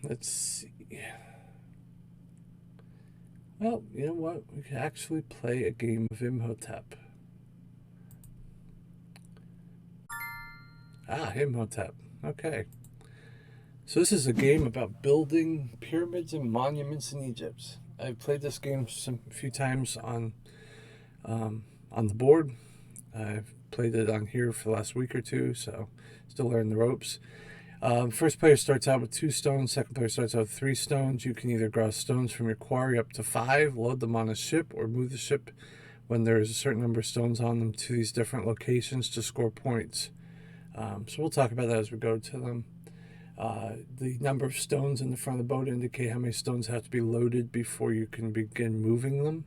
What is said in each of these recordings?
Let's see. Well, you know what? We could actually play a game of Imhotep. Ah, Imhotep. Okay. So this is a game about building pyramids and monuments in Egypt. I've played this game a few times on the board. I've played it on here for the last week or two, so still learning the ropes. First player starts out with 2 stones. Second player starts out with 3 stones. You can either draw stones from your quarry up to 5, load them on a ship, or move the ship when there's a certain number of stones on them to these different locations to score points. So we'll talk about that as we go to them. The number of stones in the front of the boat indicate how many stones have to be loaded before you can begin moving them.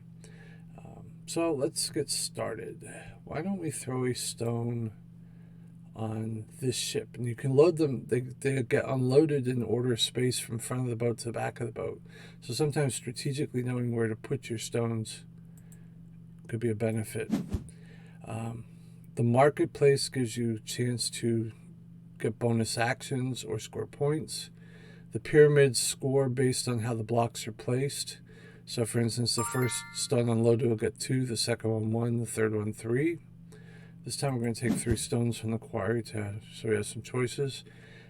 So let's get started. Why don't we throw a stone on this ship? And you can load them. They get unloaded in order of space from front of the boat to the back of the boat. So sometimes strategically knowing where to put your stones could be a benefit. The marketplace gives you a chance to get bonus actions or score points. The pyramids score based on how the blocks are placed. So for instance, the first stone unloaded will get 2, the second one 1, the third one 3. This time we're going to take 3 stones from the quarry so we have some choices.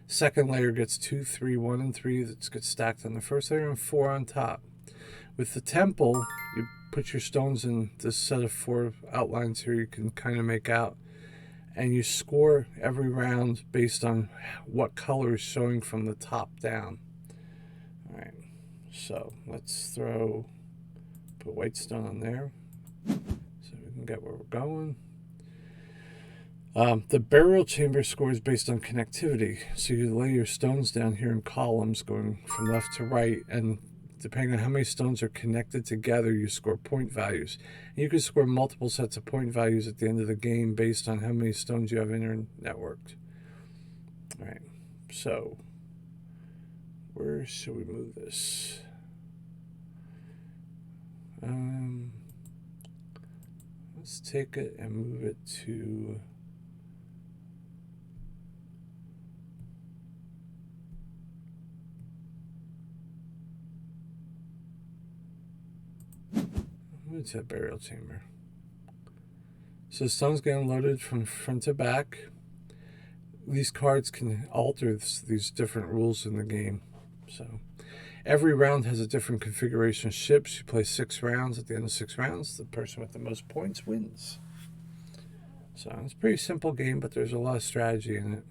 Second layer gets 2, 3, 1, and 3 that gets stacked on the first layer, and 4 on top. With the temple, you put your stones in this set of 4 outlines here you can kind of make out. And you score every round based on what color is showing from the top down. Alright, so let's put white stone on there so we can get where we're going. The burial chamber scores based on connectivity. So you lay your stones down here in columns going from left to right, and depending on how many stones are connected together, you score point values. And you can score multiple sets of point values at the end of the game based on how many stones you have inter-networked. All right, so where should we move this? Let's take it and move it to... It's a burial chamber. So stones get unloaded from front to back. These cards can alter these different rules in the game. So every round has a different configuration of ships. You play 6 rounds. At the end of 6 rounds, the person with the most points wins. So it's a pretty simple game, but there's a lot of strategy in it.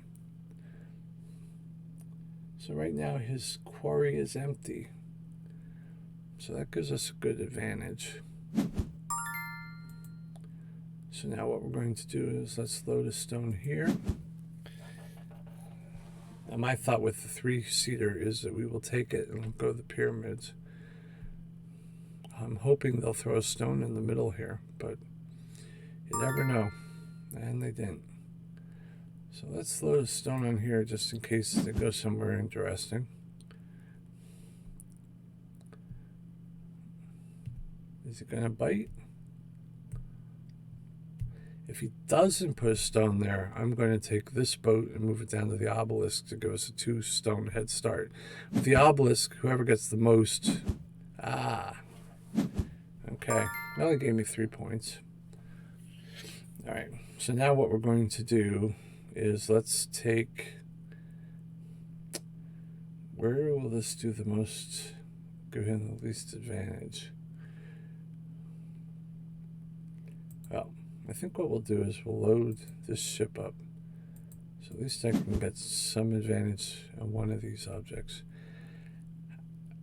So right now his quarry is empty. So that gives us a good advantage. So now what we're going to do is let's load a stone here. Now my thought with the 3-seater is that we will take it and go to the pyramids. I'm hoping they'll throw a stone in the middle here, but you never know. And they didn't. So let's load a stone on here just in case they go somewhere interesting. Is it going to bite? If he doesn't put a stone there, I'm going to take this boat and move it down to the obelisk to give us a 2-stone head start. With the obelisk, whoever gets the most... Okay. Well, it gave me 3 points. Alright, so now what we're going to do is let's take... Where will this do the most... Give him the least advantage? Well, I think what we'll do is we'll load this ship up. So at least I can get some advantage on one of these objects.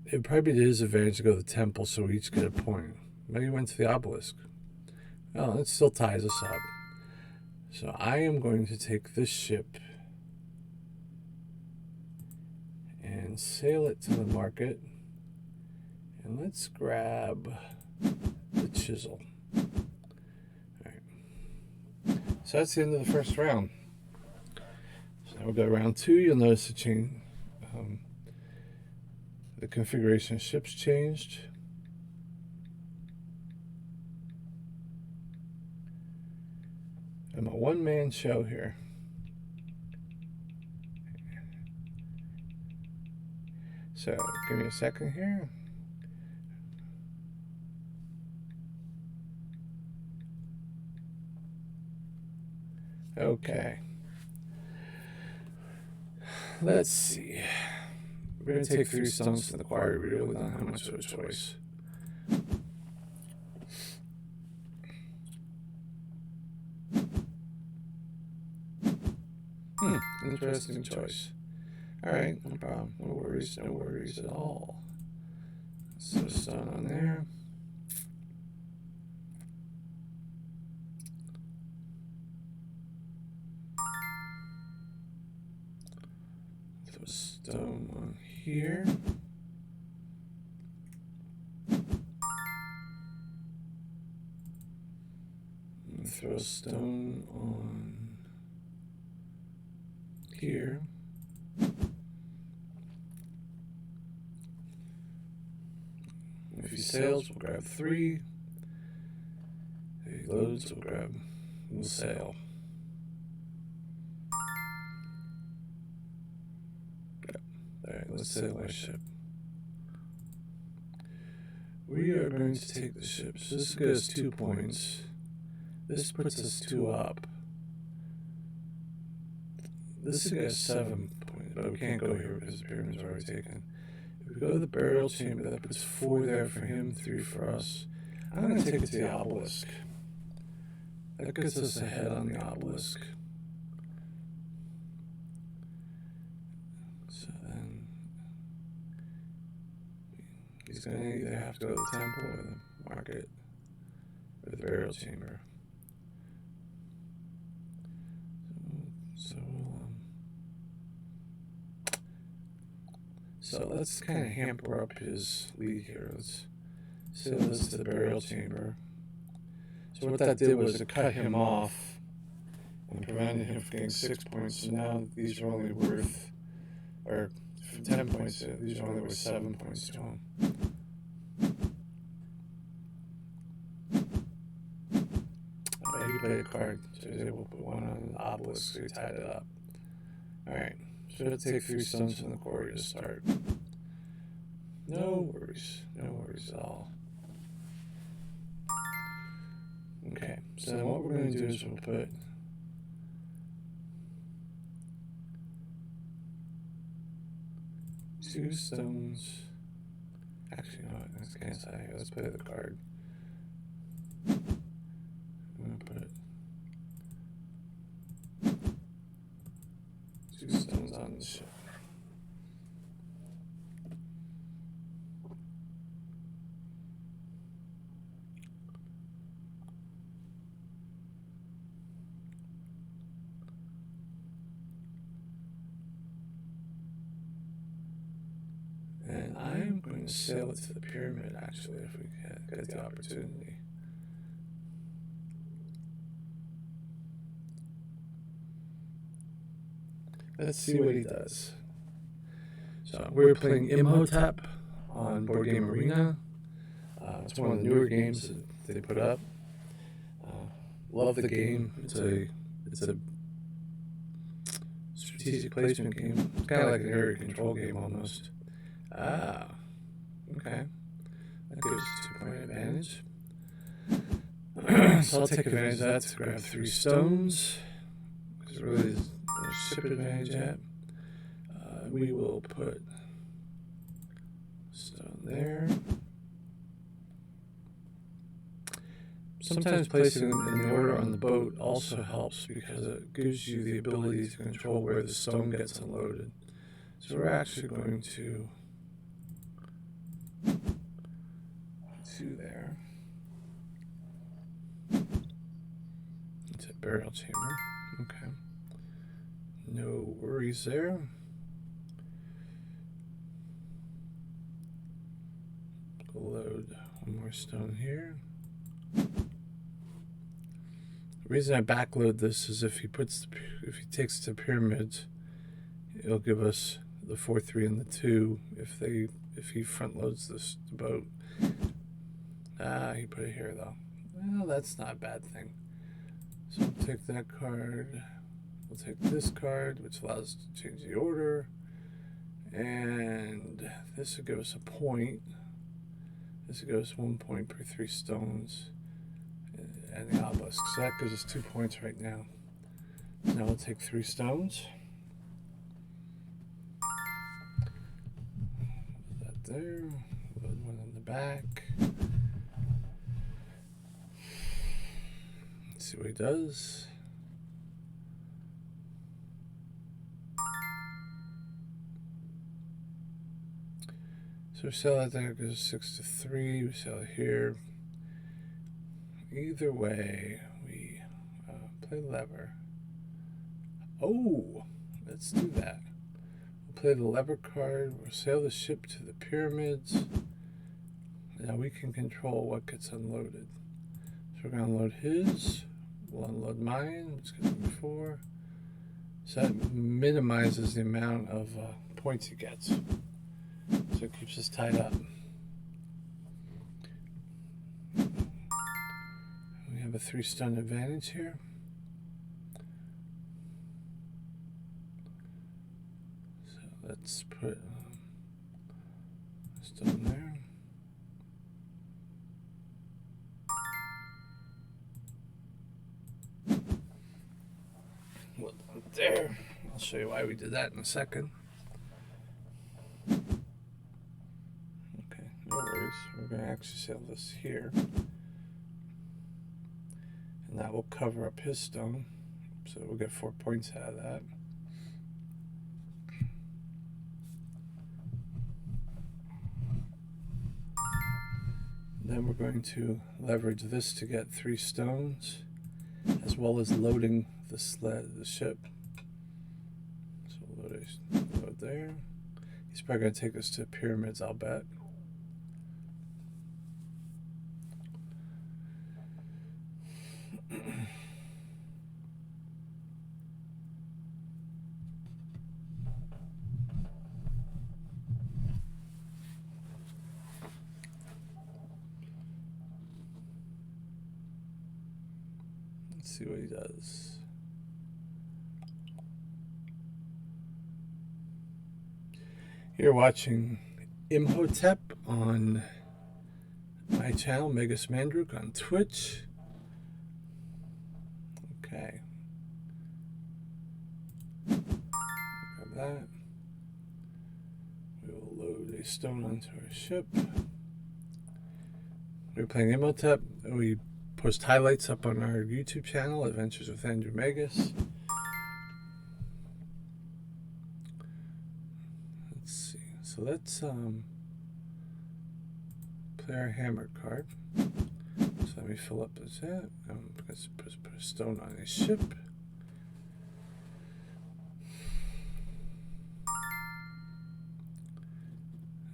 It probably be to his advantage to go to the temple so we each get a point. Maybe he went to the obelisk. Well, it still ties us up. So I am going to take this ship and sail it to the market. And let's grab the chisel. So that's the end of the first round. So now we'll go to round 2. You'll notice the configuration of ships changed. I'm a one-man show here. So give me a second here. Okay. Let's see. We're going to take 3 stones to the quarry. We really don't have much of a choice. Interesting choice. Alright, no problem. No worries at all. So stone on there. Throw a stone on here. And throw a stone on here. If he sails, we'll grab 3. If he loads, we'll sail. Yep. Alright, let's sail our ship. We are going to take the ship. So this gives us 2 points. This puts us 2 up. This gives us 7 points, but we can't go here because the pyramid's already taken. If we go to the burial chamber, that puts 4 there for him, 3 for us. I'm going to take it to the obelisk. That gets us ahead on the obelisk. So then he's going to either have to go to the temple or the market or the burial chamber. So let's kind of hamper up his lead here. Let's sail this to the burial chamber. So what that did was it cut him off and prevented him from getting 6 points. So now these are only worth, or 10 points, these are only worth 7 points to him. He played a card, so he was able to put 1 on the obelisk, so he tied it up. Alright. Should have taken 3 stones from the quarry to start. No worries at all. Okay, so then what we're going to do is we'll put two stones. Actually, no, let's cancel that here. Let's play the card. I'm going to put 2 stones on the ship. And I'm going to sail it to the pyramid, actually, if we get the opportunity. Let's see what he does. So we're playing Imhotep on Board Game Arena. It's one of the newer games that they put up. Love the game. It's a strategic placement game. It's kind of like an area control game almost. Ah, okay. That gives us a 2-point advantage. So I'll take advantage of that to grab 3 stones. Because really there's no ship advantage yet. We will put stone there. Sometimes placing them in the order on the boat also helps because it gives you the ability to control where the stone gets unloaded. So we're actually going to 2 there. It's a burial chamber. Okay. No worries there. Load 1 more stone here. The reason I backload this is if he takes the pyramids, it'll give us the 4, 3, and the 2 if he front loads the boat. He put it here though. Well, that's not a bad thing. So we'll take that card. We'll take this card, which allows us to change the order. And this would give us a point. This would give us 1 point per 3 stones and the obelisk. So that gives us 2 points right now. Now we'll take 3 stones. Put that there. Load one in the back. Let's see what he does. So we sell that there, goes 6 to 3. We sell it here. Either way, we play lever. Oh, let's do that. We'll play the lever card. We'll sail the ship to the pyramids. Now we can control what gets unloaded. So we're going to unload his. We'll unload mine, which goes before. So that minimizes the amount of points he gets. So it keeps us tied up. We have a 3 stone advantage here. So let's put a stone there. Well, there. I'll show you why we did that in a second. No worries, we're going to actually sail this here, and that will cover up his stone, so we'll get 4 points out of that. Then we're going to leverage this to get 3 stones, as well as loading the ship. So load there. He's probably going to take us to the pyramids, I'll bet. Let's see what he does. You're watching Imhotep on my channel, Megas Mandruk, on Twitch. Okay. Grab that. We will load a stone onto our ship. We're playing Imhotep. We post highlights up on our YouTube channel, Adventures with Andrew Megas. Let's see. So let's play our hammer card. So let me fill up this set. Let's put a stone on his ship.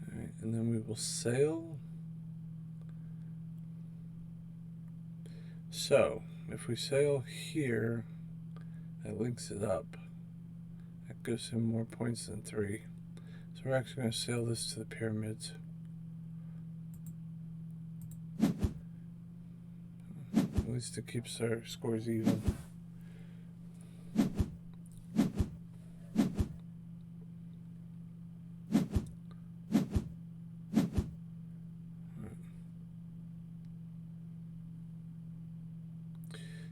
Alright, and then we will sail. So, if we sail here, that links it up. That gives him more points than 3. So we're actually going to sail this to the pyramids. At least it keeps our scores even.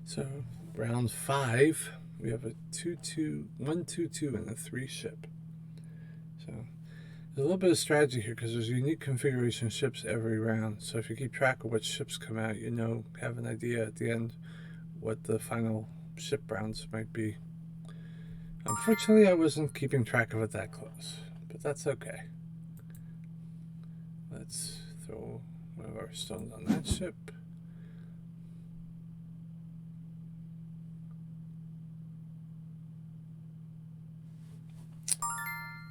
So round 5, we have a 2-2, 1-2-2, and a 3 ship. So there's a little bit of strategy here because there's a unique configuration of ships every round. So if you keep track of what ships come out, you know, have an idea at the end what the final ship rounds might be. Unfortunately, I wasn't keeping track of it that close, but that's okay. Let's throw one of our stones on that ship.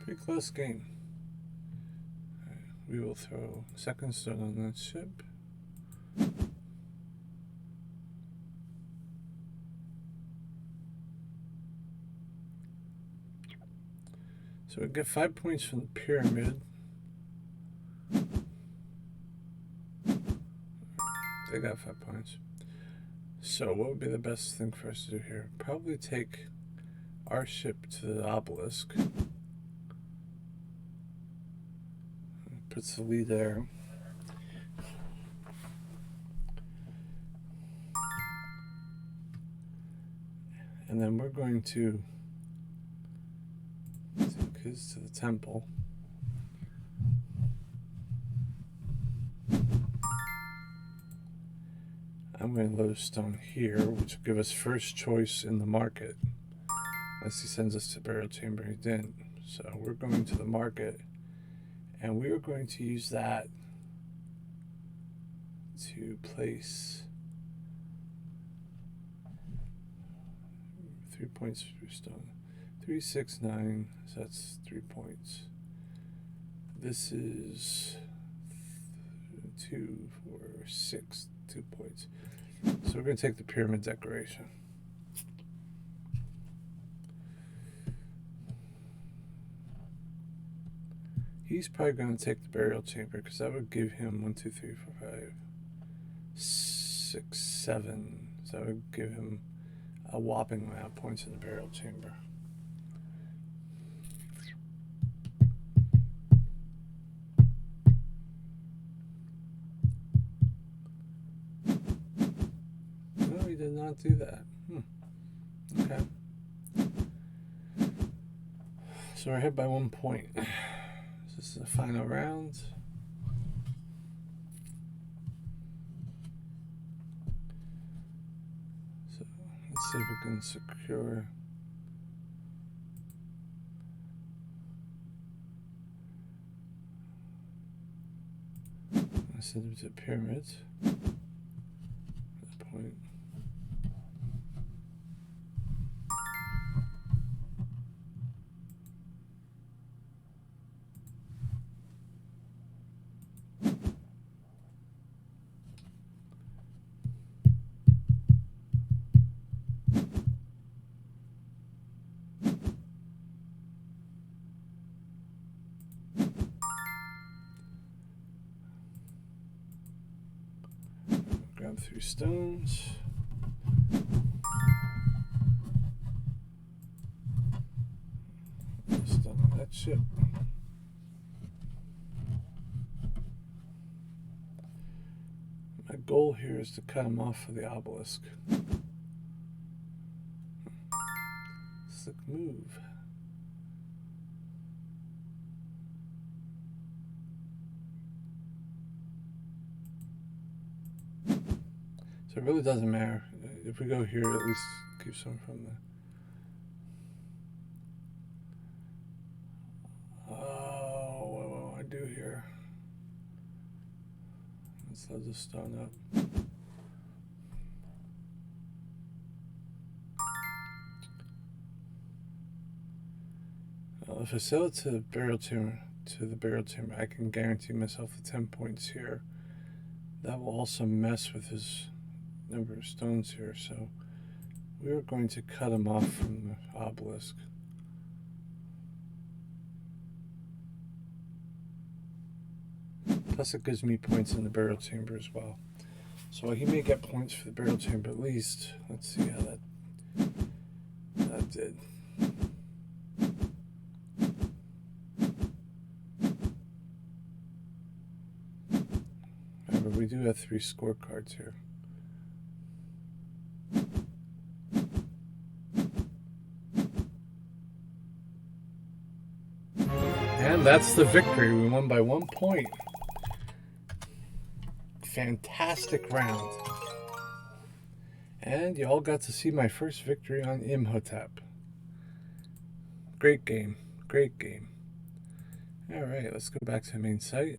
Pretty close game. Right, we will throw second stone on that ship. So we get 5 points from the pyramid. They got 5 points. So what would be the best thing for us to do here? Probably take our ship to the obelisk. Puts the lead there. And then we're going to take his to the temple. I'm going to load a stone here, which will give us first choice in the market. Unless he sends us to burial chamber, he didn't. So we're going to the market, and we are going to use that to place 3 points for stone. 3, 6, 9, so that's 3 points. This is 2, 4, 6, 2 points. So we're going to take the pyramid decoration. He's probably going to take the burial chamber because that would give him 1, 2, 3, 4, 5, 6, 7. So that would give him a whopping amount of points in the burial chamber. No, he did not do that. Okay. So we're ahead by 1 point. This is the final round. So let's see if we can secure. I send him to pyramids. At this point. Grab 3 stones. Stone on that ship. My goal here is to cut him off for the obelisk. Slick move. So it really doesn't matter. If we go here, at least keep some from the... Oh, what do I do here? Let's load this stone up. Well, if I sell it to the burial chamber, I can guarantee myself the 10 points here. That will also mess with his number of stones here, so we're going to cut him off from the obelisk. Plus it gives me points in the burial chamber as well. So he may get points for the burial chamber at least. Let's see how that did. Remember, we do have 3 scorecards here. And that's the victory. We won by 1 point. Fantastic round. And you all got to see my first victory on Imhotep. Great game. Great game. Alright, let's go back to the main site.